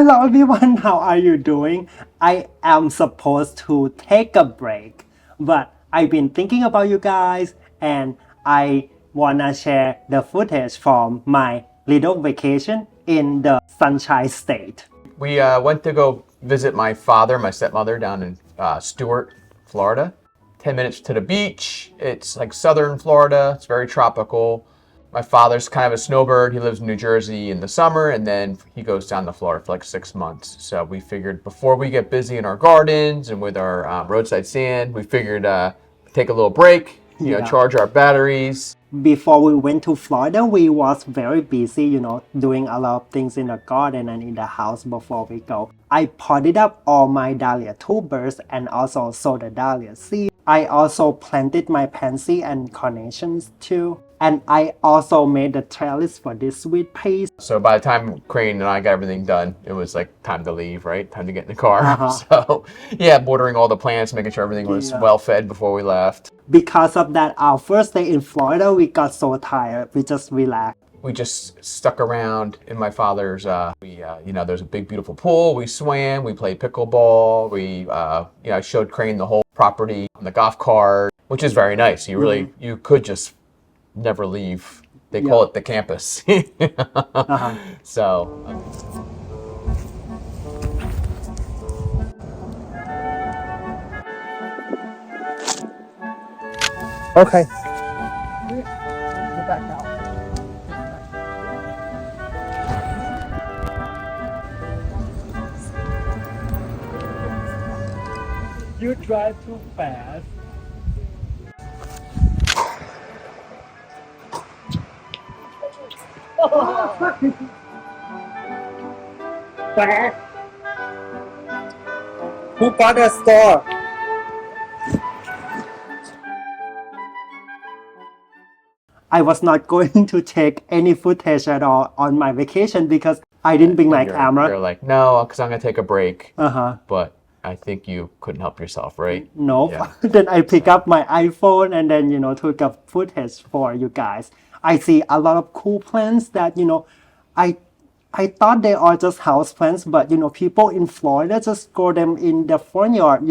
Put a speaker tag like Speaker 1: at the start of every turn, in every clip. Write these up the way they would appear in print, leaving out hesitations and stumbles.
Speaker 1: Hello everyone, how are you doing? I am supposed to take a break, but I've been thinking about you guys and I wanna share the footage from my little vacation in the Sunshine State.
Speaker 2: We went to go visit my father, my stepmother down in Stewart, Florida. 10 minutes to the beach. It's like southern Florida. It's very tropical. My father's kind of a snowbird. He lives in New Jersey in the summer, and then he goes down to Florida for like 6 months. So we figured before we get busy in our gardens and with our roadside sand, we figured take a little break, charge our batteries.
Speaker 1: Before we went to Florida, we was very busy, doing a lot of things in the garden and in the house before we go. I potted up all my dahlia tubers and also sowed the dahlia seed. I also planted my pansy and carnations too. And I also made the trellis for this sweet peas.
Speaker 2: So by the time Crane and I got everything done, it was like time to leave, right? Time to get in the car. So yeah, watering all the plants, making sure everything was well fed before we left.
Speaker 1: Because of that, our first day in Florida, we got so tired. We just relaxed.
Speaker 2: We just stuck around in my father's, there's a big, beautiful pool. We swam, we played pickleball. I showed Crane the whole property on the golf cart, which is very nice. You could just never leave. They call it the campus. So. Okay. Get back out.
Speaker 1: You drive too fast. Who got the store? I was not going to take any footage at all on my vacation because I didn't bring my camera.
Speaker 2: You're like, no, because I'm going to take a break. But I think you couldn't help yourself, right?
Speaker 1: No. Yeah. Then I pick up my iPhone and then, took a footage for you guys. I see a lot of cool plants that, I thought they are just house plants, but, people in Florida just grow them in the front yard,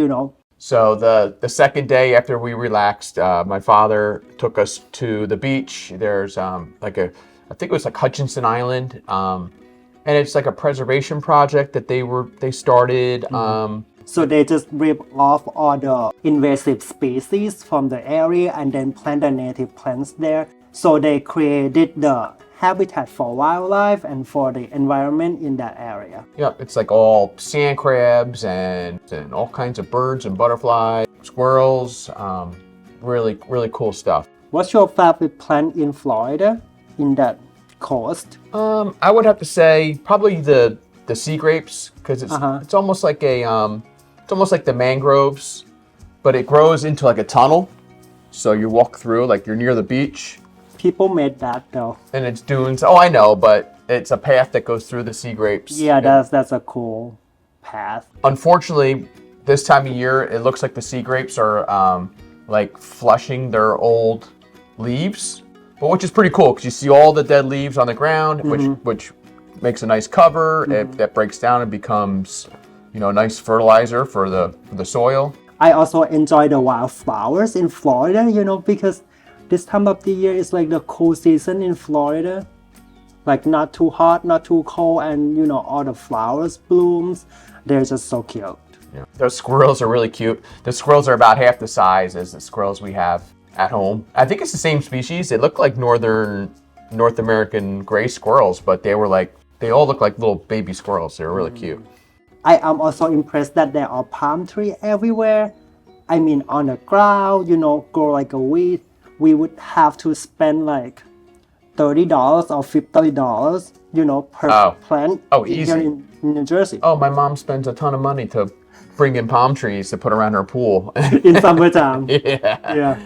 Speaker 2: So the second day after we relaxed, my father took us to the beach. There's I think it was like Hutchinson Island, and it's like a preservation project that they started.
Speaker 1: So they just rip off all the invasive species from the area and then plant the native plants there. So they created the habitat for wildlife and for the environment in that area.
Speaker 2: Yep, it's like all sand crabs and all kinds of birds and butterflies, squirrels, really, really cool stuff.
Speaker 1: What's your favorite plant in Florida, in that coast?
Speaker 2: I would have to say probably the sea grapes, because it's almost like the mangroves, but it grows into like a tunnel. So you walk through, like you're near the beach.
Speaker 1: People made that though.
Speaker 2: And it's dunes. Oh, I know, but it's a path that goes through the sea grapes.
Speaker 1: Yeah, that's a cool path.
Speaker 2: Unfortunately, this time of year, it looks like the sea grapes are like flushing their old leaves, but which is pretty cool because you see all the dead leaves on the ground, which makes a nice cover. That breaks down and becomes, nice fertilizer for the soil.
Speaker 1: I also enjoy the wildflowers in Florida, because this time of the year is like the cool season in Florida. Like not too hot, not too cold, and all the flowers blooms. They're just so cute.
Speaker 2: Yeah. Those squirrels are really cute. The squirrels are about half the size as the squirrels we have at home. I think it's the same species. They look like North American gray squirrels, but they all look like little baby squirrels. They're really cute.
Speaker 1: I am also impressed that there are palm trees everywhere. I mean, on the ground, grow like a weed. We would have to spend like $30 or $50, per plant here in New Jersey.
Speaker 2: Oh, my mom spends a ton of money to bring in palm trees to put around her pool.
Speaker 1: In summertime.
Speaker 2: Yeah.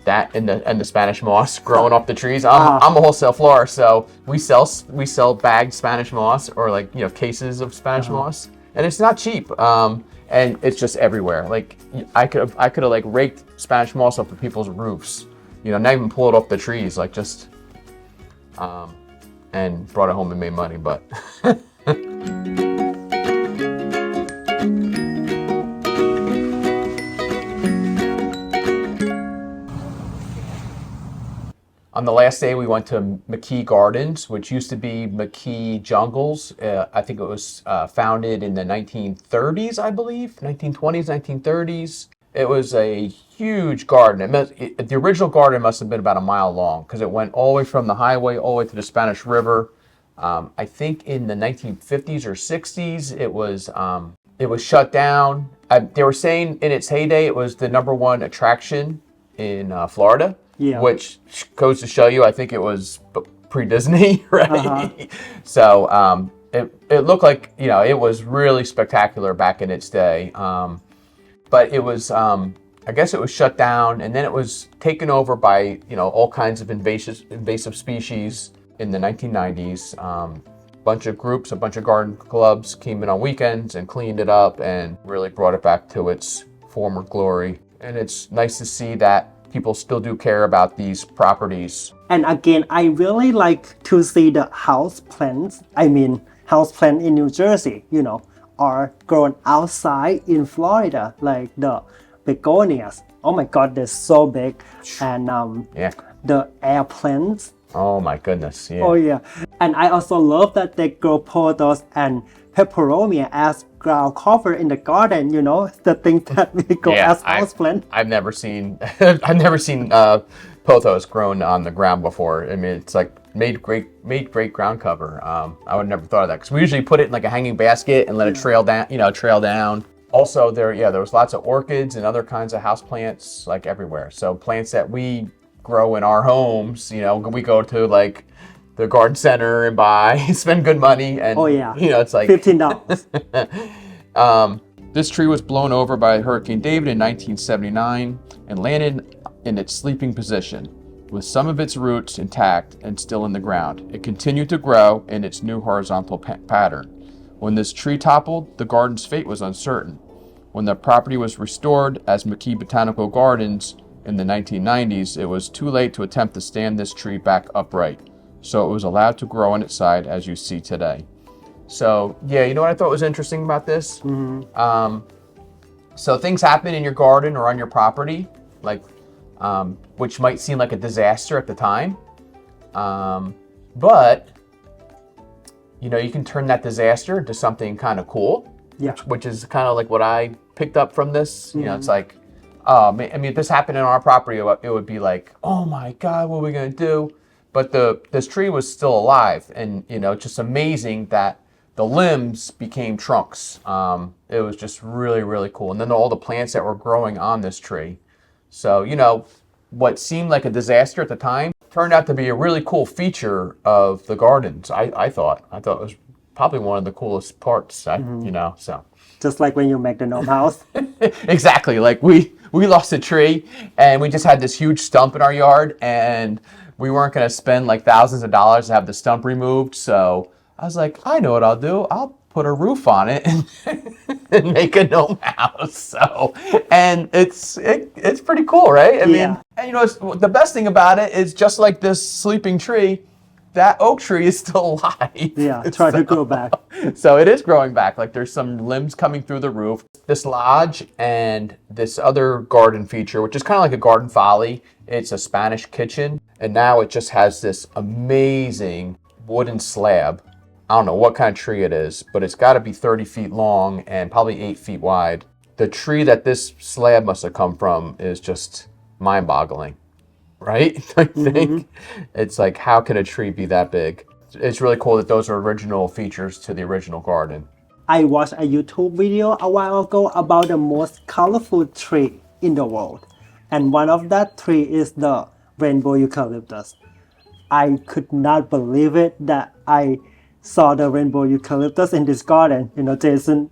Speaker 2: That and the Spanish moss growing off the trees. I'm a wholesale flower, so we sell bagged Spanish moss or cases of Spanish moss, and it's not cheap. And it's just everywhere. Like I could have raked Spanish moss off of people's roofs. Not even pull it off the trees, and brought it home and made money, but On the last day, we went to McKee Gardens, which used to be McKee Jungles. I think it was founded in the 1930s, I believe, 1920s, 1930s. It was a huge garden. The original garden must have been about a mile long because it went all the way from the highway all the way to the Spanish River. I think in the 1950s or 60s, it was shut down. They were saying in its heyday, it was the #1 attraction in Florida.
Speaker 1: Yeah.
Speaker 2: Which goes to show you, I think it was pre-Disney, right?
Speaker 1: Uh-huh.
Speaker 2: So it looked like, it was really spectacular back in its day. But it was, I guess it was shut down, and then it was taken over by, all kinds of invasive species in the 1990s. Bunch of groups, a bunch of garden clubs came in on weekends and cleaned it up and really brought it back to its former glory. And it's nice to see that people still do care about these properties.
Speaker 1: And again, I really like to see the house plants. House plant in New Jersey, are grown outside in Florida, like the begonias. Oh my God, they're so big. And the air plants.
Speaker 2: Oh my goodness, yeah.
Speaker 1: Oh yeah. And I also love that they grow pothos and peperomia as ground cover in the garden, the thing that we grow as houseplant.
Speaker 2: I've never seen pothos grown on the ground before. I mean, it's like made great ground cover. I would never thought of that because we usually put it in like a hanging basket and let it trail down. Also, there was lots of orchids and other kinds of house plants like everywhere. So plants that we grow in our homes, we go to like the garden center and spend good money, and it's like
Speaker 1: $15.
Speaker 2: This tree was blown over by Hurricane David in 1979 and landed in its sleeping position, with some of its roots intact and still in the ground. It continued to grow in its new horizontal pattern. When this tree toppled, the garden's fate was uncertain. When the property was restored as McKee Botanical Gardens in the 1990s, it was too late to attempt to stand this tree back upright, so it was allowed to grow on its side as you see today. So, yeah, you know what I thought was interesting about this?
Speaker 1: Mm-hmm.
Speaker 2: So things happen in your garden or on your property, like which might seem like a disaster at the time, but you can turn that disaster into something kind of cool, which is kind of like what I picked up from this.
Speaker 1: Mm-hmm.
Speaker 2: It's like, if this happened in our property, it would be like, oh my God, what are we gonna do? But this tree was still alive, and it's just amazing that the limbs became trunks. It was just really, really cool. And then all the plants that were growing on this tree. So, what seemed like a disaster at the time turned out to be a really cool feature of the gardens. I thought it was probably one of the coolest parts. So.
Speaker 1: Just like when you make the gnome house.
Speaker 2: Exactly. Like we lost a tree, and we just had this huge stump in our yard, and we weren't going to spend like thousands of dollars to have the stump removed. So I was like, I know what I'll do. I'll put a roof on it and make a gnome house. So, and it's pretty cool, right? I mean, and the best thing about it is, just like this sleeping tree, that oak tree is still alive.
Speaker 1: Yeah, trying to grow back.
Speaker 2: So it is growing back. Like there's some limbs coming through the roof. This lodge and this other garden feature, which is kind of like a garden folly. It's a Spanish kitchen, and now it just has this amazing wooden slab. I don't know what kind of tree it is, but it's got to be 30 feet long and probably 8 feet wide. The tree that this slab must have come from is just mind-boggling, right? I think it's like, how can a tree be that big? It's really cool that those are original features to the original garden.
Speaker 1: I watched a YouTube video a while ago about the most colorful tree in the world. And one of that tree is the rainbow eucalyptus. I could not believe it that I saw the rainbow eucalyptus in this garden. Jason.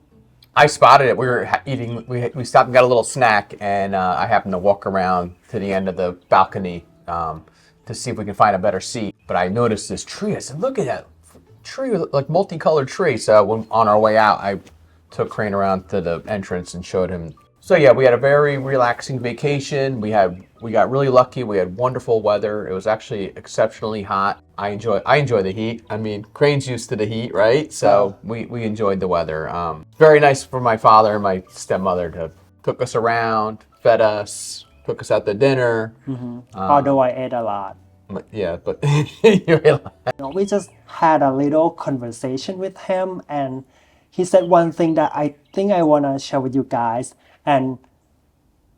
Speaker 2: I spotted it. We were eating, we stopped and got a little snack, and I happened to walk around to the end of the balcony to see if we can find a better seat. But I noticed this tree. I said, look at that tree, like multicolored tree. So when, on our way out, I took Crane around to the entrance and showed him. So yeah, we had a very relaxing vacation. We got really lucky. We had wonderful weather. It was actually exceptionally hot. I enjoy the heat. I mean, Crane's used to the heat, right? So we enjoyed the weather. Very nice for my father and my stepmother to took us around, fed us, took us out to dinner.
Speaker 1: Although I ate a lot.
Speaker 2: Yeah, but you realize.
Speaker 1: We just had a little conversation with him, and he said one thing that I think I want to share with you guys. And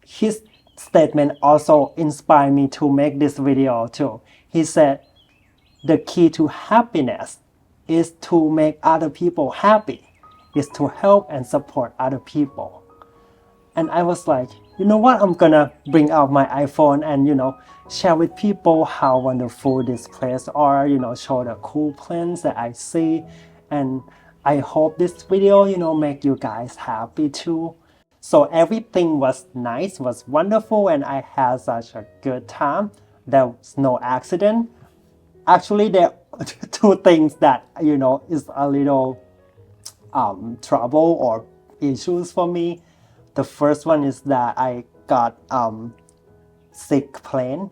Speaker 1: his statement also inspired me to make this video too. He said, the key to happiness is to make other people happy, is to help and support other people. And I was like, you know what? I'm gonna bring out my iPhone and, share with people how wonderful this place are, show the cool plants that I see. And I hope this video, make you guys happy too. So everything was nice, was wonderful, and I had such a good time. There was no accident. Actually, there are two things that, is a little trouble or issues for me. The first one is that I got sick plane.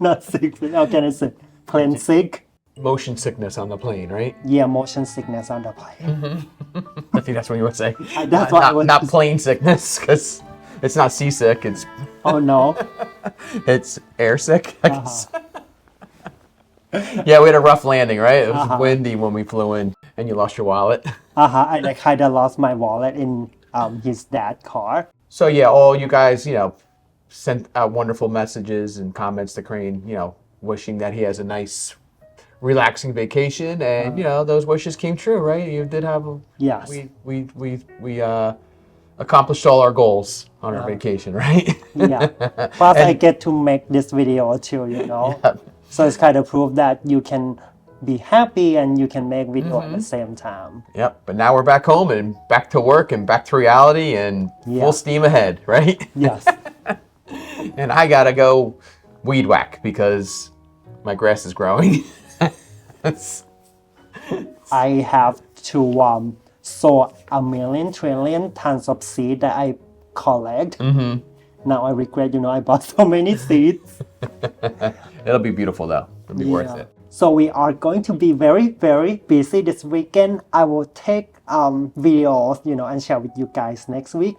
Speaker 1: Not sick plane, how can I say? Plane sick.
Speaker 2: Motion sickness on the plane, right?
Speaker 1: Yeah, motion sickness on the plane.
Speaker 2: I think that's what you would say.
Speaker 1: That's what I was.
Speaker 2: Not plane sickness, because it's not seasick. It's
Speaker 1: Oh no.
Speaker 2: it's air sick, I guess. Yeah, we had a rough landing, right? It was windy when we flew in, and you lost your wallet.
Speaker 1: I kind of lost my wallet in his dad's car.
Speaker 2: So yeah, all you guys, sent out wonderful messages and comments to Crane, wishing that he has a nice, relaxing vacation, and those wishes came true, right? You did have a.
Speaker 1: Yes.
Speaker 2: We accomplished all our goals on our vacation, right?
Speaker 1: Yeah. Plus, I get to make this video too,
Speaker 2: Yeah.
Speaker 1: So it's kind of proof that you can be happy and you can make video at the same time.
Speaker 2: Yep. But now we're back home and back to work and back to reality and full steam ahead, right?
Speaker 1: Yes.
Speaker 2: And I gotta go weed whack because my grass is growing.
Speaker 1: I have to sow 1,000,000 trillion tons of seed that I collect. Now I regret, I bought so many seeds.
Speaker 2: It'll be beautiful though. It'll be worth it.
Speaker 1: So we are going to be very, very busy this weekend. I will take videos, and share with you guys next week.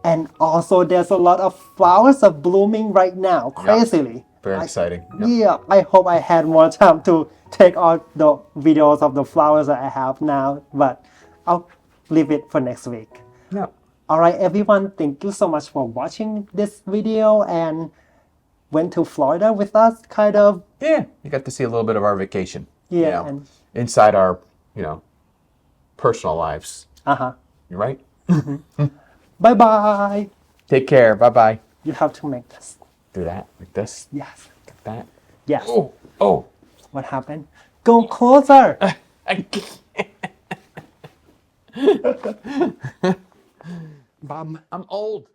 Speaker 1: And also there's a lot of flowers are blooming right now, crazily.
Speaker 2: Very exciting. Yep.
Speaker 1: Yeah, I hope I had more time to take all the videos of the flowers that I have now, but I'll leave it for next week.
Speaker 2: Yep.
Speaker 1: All right, everyone, thank you so much for watching this video and went to Florida with us, kind of.
Speaker 2: Yeah, you got to see a little bit of our vacation.
Speaker 1: Yeah. And
Speaker 2: inside our, personal lives.
Speaker 1: Uh-huh.
Speaker 2: You right?
Speaker 1: Bye-bye.
Speaker 2: Take care. Bye-bye.
Speaker 1: You have to make this.
Speaker 2: Do that, like this.
Speaker 1: Yes.
Speaker 2: Like that.
Speaker 1: Yes.
Speaker 2: Oh.
Speaker 1: What happened? Go closer.
Speaker 2: I can't.
Speaker 1: Bum.
Speaker 2: I'm old.